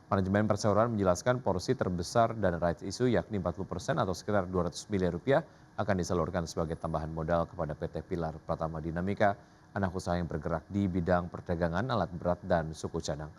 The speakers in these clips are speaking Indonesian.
Manajemen perseroan menjelaskan porsi terbesar dana rights issue yakni 40% atau sekitar 200 miliar rupiah akan disalurkan sebagai tambahan modal kepada PT Pilar Pratama Dinamika, anak usaha yang bergerak di bidang perdagangan alat berat dan suku cadang.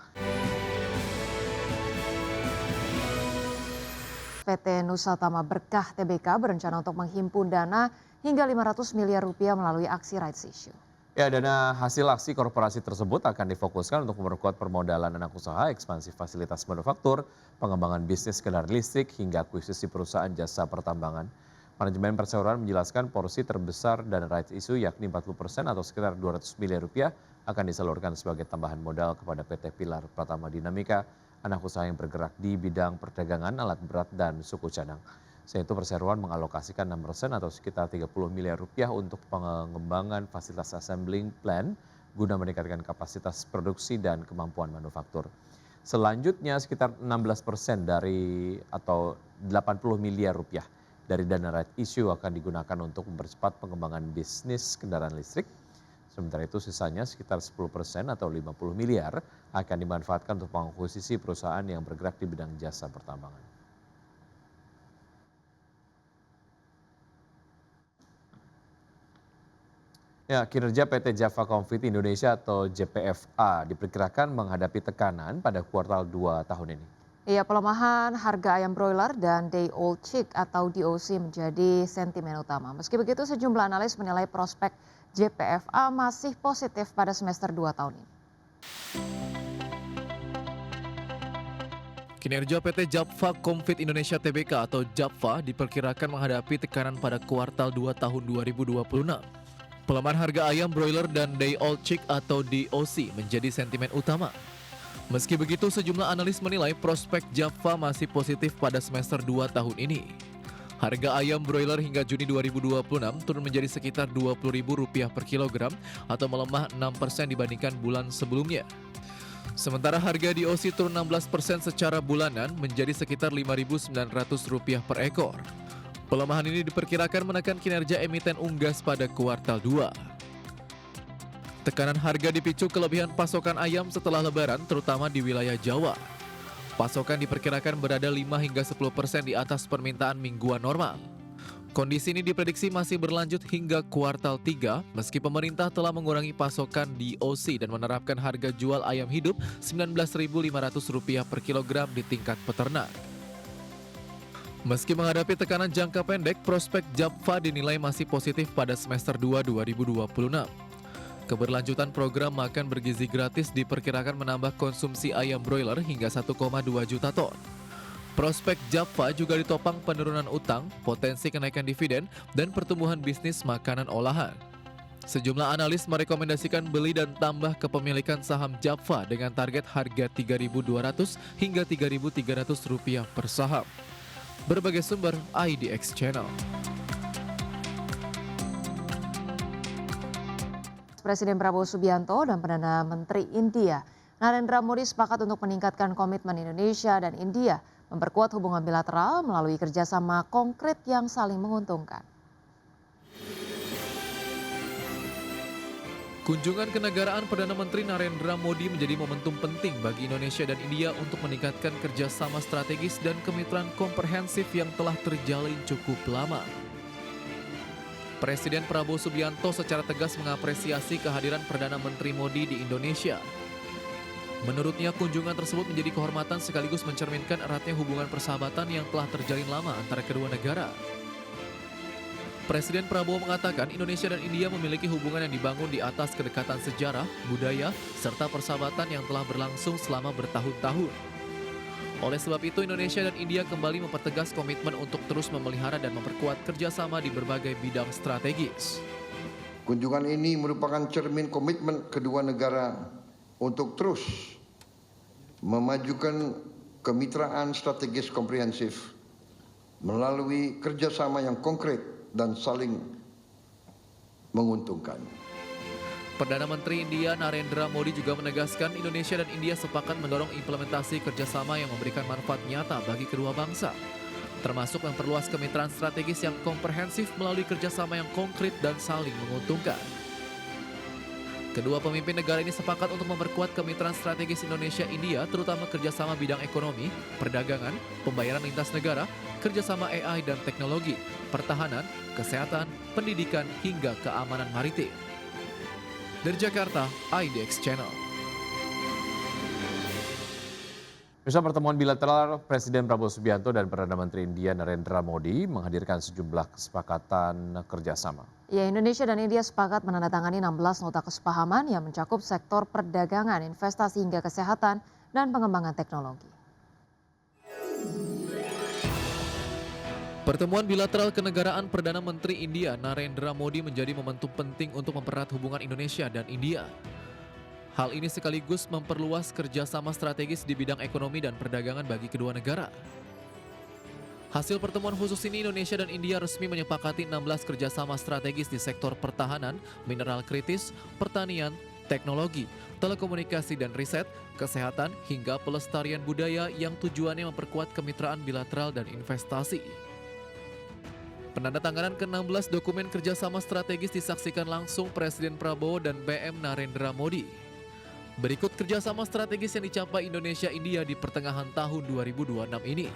PT Nusa Tama Berkah Tbk berencana untuk menghimpun dana hingga 500 miliar rupiah melalui aksi rights issue. Ya, dana hasil aksi korporasi tersebut akan difokuskan untuk memperkuat permodalan anak usaha, ekspansi fasilitas manufaktur, pengembangan bisnis kendaraan listrik, hingga akuisisi perusahaan jasa pertambangan. Manajemen perseroan menjelaskan porsi terbesar dana rights issue yakni 40% atau sekitar 200 miliar rupiah akan disalurkan sebagai tambahan modal kepada PT Pilar Pratama Dinamika, anak usaha yang bergerak di bidang perdagangan alat berat dan suku cadang. Selain itu perseroan mengalokasikan 6% atau sekitar 30 miliar rupiah untuk pengembangan fasilitas assembling plant guna meningkatkan kapasitas produksi dan kemampuan manufaktur. Selanjutnya sekitar 16% dari atau 80 miliar rupiah dari dana right issue akan digunakan untuk mempercepat pengembangan bisnis kendaraan listrik. Sementara itu sisanya sekitar 10% atau 50 miliar akan dimanfaatkan untuk mengakuisisi perusahaan yang bergerak di bidang jasa pertambangan. Ya, kinerja PT Java Confit Indonesia atau JPFA diperkirakan menghadapi tekanan pada kuartal 2 tahun ini. Iya, pelemahan harga ayam broiler dan day old chick atau DOC menjadi sentimen utama. Meski begitu, sejumlah analis menilai prospek JPFA masih positif pada semester 2 tahun ini. Kinerja PT Java Confit Indonesia Tbk atau Java diperkirakan menghadapi tekanan pada kuartal 2 tahun 2026. Pelemahan harga ayam broiler dan day old chick atau DOC menjadi sentimen utama. Meski begitu, sejumlah analis menilai prospek Java masih positif pada semester 2 tahun ini. Harga ayam broiler hingga Juni 2026 turun menjadi sekitar Rp20.000 per kilogram atau melemah 6% dibandingkan bulan sebelumnya. Sementara harga DOC turun 16% secara bulanan menjadi sekitar Rp5.900 per ekor. Pelemahan ini diperkirakan menekan kinerja emiten unggas pada kuartal 2. Tekanan harga dipicu kelebihan pasokan ayam setelah lebaran terutama di wilayah Jawa. Pasokan diperkirakan berada 5 hingga 10% di atas permintaan mingguan normal. Kondisi ini diprediksi masih berlanjut hingga kuartal 3 meski pemerintah telah mengurangi pasokan DOC dan menerapkan harga jual ayam hidup Rp19.500 per kilogram di tingkat peternak. Meski menghadapi tekanan jangka pendek, prospek Java dinilai masih positif pada semester 2 2026. Keberlanjutan program makan bergizi gratis diperkirakan menambah konsumsi ayam broiler hingga 1,2 juta ton. Prospek Java juga ditopang penurunan utang, potensi kenaikan dividen, dan pertumbuhan bisnis makanan olahan. Sejumlah analis merekomendasikan beli dan tambah kepemilikan saham Java dengan target harga Rp3.200 hingga Rp3.300 per saham. Berbagai sumber IDX Channel. Presiden Prabowo Subianto dan Perdana Menteri India Narendra Modi sepakat untuk meningkatkan komitmen Indonesia dan India memperkuat hubungan bilateral melalui kerjasama konkret yang saling menguntungkan. Kunjungan kenegaraan Perdana Menteri Narendra Modi menjadi momentum penting bagi Indonesia dan India untuk meningkatkan kerjasama strategis dan kemitraan komprehensif yang telah terjalin cukup lama. Presiden Prabowo Subianto secara tegas mengapresiasi kehadiran Perdana Menteri Modi di Indonesia. Menurutnya, kunjungan tersebut menjadi kehormatan sekaligus mencerminkan eratnya hubungan persahabatan yang telah terjalin lama antara kedua negara. Presiden Prabowo mengatakan Indonesia dan India memiliki hubungan yang dibangun di atas kedekatan sejarah, budaya, serta persahabatan yang telah berlangsung selama bertahun-tahun. Oleh sebab itu, Indonesia dan India kembali mempertegas komitmen untuk terus memelihara dan memperkuat kerjasama di berbagai bidang strategis. Kunjungan ini merupakan cermin komitmen kedua negara untuk terus memajukan kemitraan strategis komprehensif melalui kerjasama yang konkret dan saling menguntungkan. Perdana Menteri India Narendra Modi juga menegaskan Indonesia dan India sepakat mendorong implementasi kerjasama yang memberikan manfaat nyata bagi kedua bangsa, termasuk memperluas kemitraan strategis yang komprehensif melalui kerjasama yang konkret dan saling menguntungkan. Kedua pemimpin negara ini sepakat untuk memperkuat kemitraan strategis Indonesia-India, terutama kerjasama bidang ekonomi, perdagangan, pembayaran lintas negara, kerjasama AI dan teknologi, pertahanan, kesehatan, pendidikan, hingga keamanan maritim. Dari Jakarta, IDX Channel. Bisa pertemuan bilateral Presiden Prabowo Subianto dan Perdana Menteri India Narendra Modi menghadirkan sejumlah kesepakatan kerjasama. Ya, Indonesia dan India sepakat menandatangani 16 nota kesepahaman yang mencakup sektor perdagangan, investasi hingga kesehatan dan pengembangan teknologi. Pertemuan bilateral kenegaraan Perdana Menteri India Narendra Modi menjadi momentum penting untuk mempererat hubungan Indonesia dan India. Hal ini sekaligus memperluas kerjasama strategis di bidang ekonomi dan perdagangan bagi kedua negara. Hasil pertemuan khusus ini, Indonesia dan India resmi menyepakati 16 kerjasama strategis di sektor pertahanan, mineral kritis, pertanian, teknologi, telekomunikasi dan riset, kesehatan, hingga pelestarian budaya yang tujuannya memperkuat kemitraan bilateral dan investasi. Penandatanganan ke-16 dokumen kerjasama strategis disaksikan langsung Presiden Prabowo dan PM Narendra Modi. Berikut kerjasama strategis yang dicapai Indonesia-India di pertengahan tahun 2026 ini.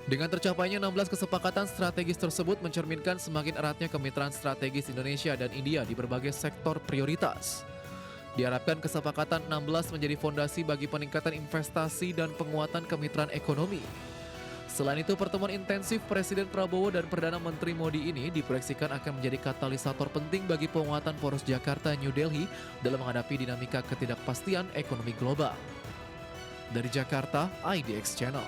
Dengan tercapainya 16 kesepakatan strategis tersebut mencerminkan semakin eratnya kemitraan strategis Indonesia dan India di berbagai sektor prioritas. Diharapkan kesepakatan 16 menjadi fondasi bagi peningkatan investasi dan penguatan kemitraan ekonomi. Selain itu, pertemuan intensif Presiden Prabowo dan Perdana Menteri Modi ini diproyeksikan akan menjadi katalisator penting bagi penguatan poros Jakarta-New Delhi dalam menghadapi dinamika ketidakpastian ekonomi global. Dari Jakarta, IDX Channel.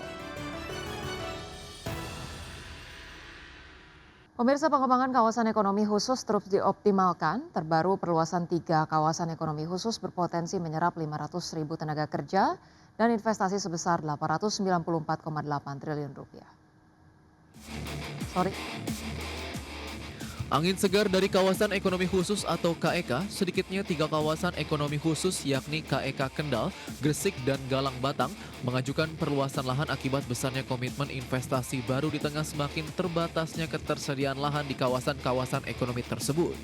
Pemirsa, pengembangan kawasan ekonomi khusus terus dioptimalkan. Terbaru perluasan 3 kawasan ekonomi khusus berpotensi menyerap 500.000 tenaga kerja dan investasi sebesar 894,8 triliun rupiah. Angin segar dari kawasan ekonomi khusus atau KEK, sedikitnya 3 kawasan ekonomi khusus yakni KEK Kendal, Gresik, dan Galang Batang mengajukan perluasan lahan akibat besarnya komitmen investasi baru di tengah semakin terbatasnya ketersediaan lahan di kawasan-kawasan ekonomi tersebut.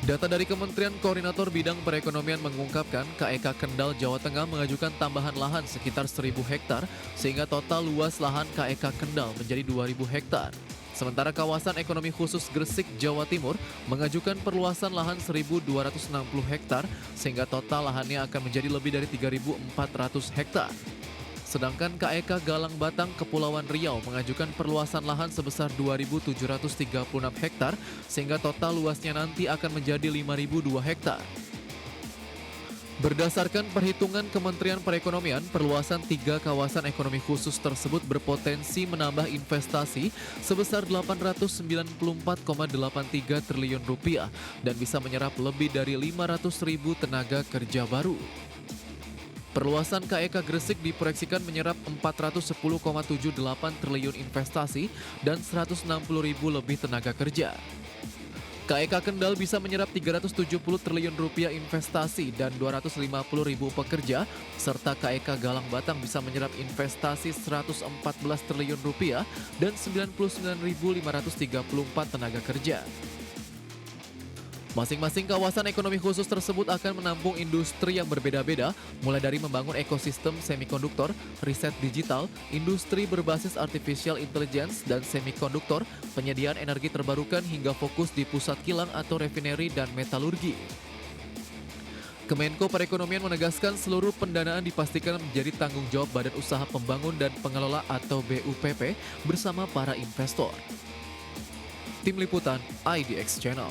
Data dari Kementerian Koordinator Bidang Perekonomian mengungkapkan KEK Kendal, Jawa Tengah mengajukan tambahan lahan sekitar 1.000 hektar sehingga total luas lahan KEK Kendal menjadi 2.000 hektar. Sementara kawasan ekonomi khusus Gresik, Jawa Timur mengajukan perluasan lahan 1.260 hektar sehingga total lahannya akan menjadi lebih dari 3.400 hektar. Sedangkan KEK Galang Batang, Kepulauan Riau mengajukan perluasan lahan sebesar 2.736 hektar sehingga total luasnya nanti akan menjadi 5.002 hektar. Berdasarkan perhitungan Kementerian Perekonomian, perluasan 3 kawasan ekonomi khusus tersebut berpotensi menambah investasi sebesar 894,83 triliun rupiah dan bisa menyerap lebih dari 500.000 tenaga kerja baru. Perluasan KEK Gresik diproyeksikan menyerap 410,78 triliun investasi dan 160.000 lebih tenaga kerja. KEK Kendal bisa menyerap 370 triliun rupiah investasi dan 250.000 pekerja, serta KEK Galang Batang bisa menyerap investasi 114 triliun rupiah dan 99.534 tenaga kerja. Masing-masing kawasan ekonomi khusus tersebut akan menampung industri yang berbeda-beda, mulai dari membangun ekosistem semikonduktor, riset digital, industri berbasis artificial intelligence dan semikonduktor, penyediaan energi terbarukan hingga fokus di pusat kilang atau refinery dan metalurgi. Kemenko Perekonomian menegaskan seluruh pendanaan dipastikan menjadi tanggung jawab Badan Usaha Pembangun dan Pengelola atau BUPP bersama para investor. Tim Liputan IDX Channel.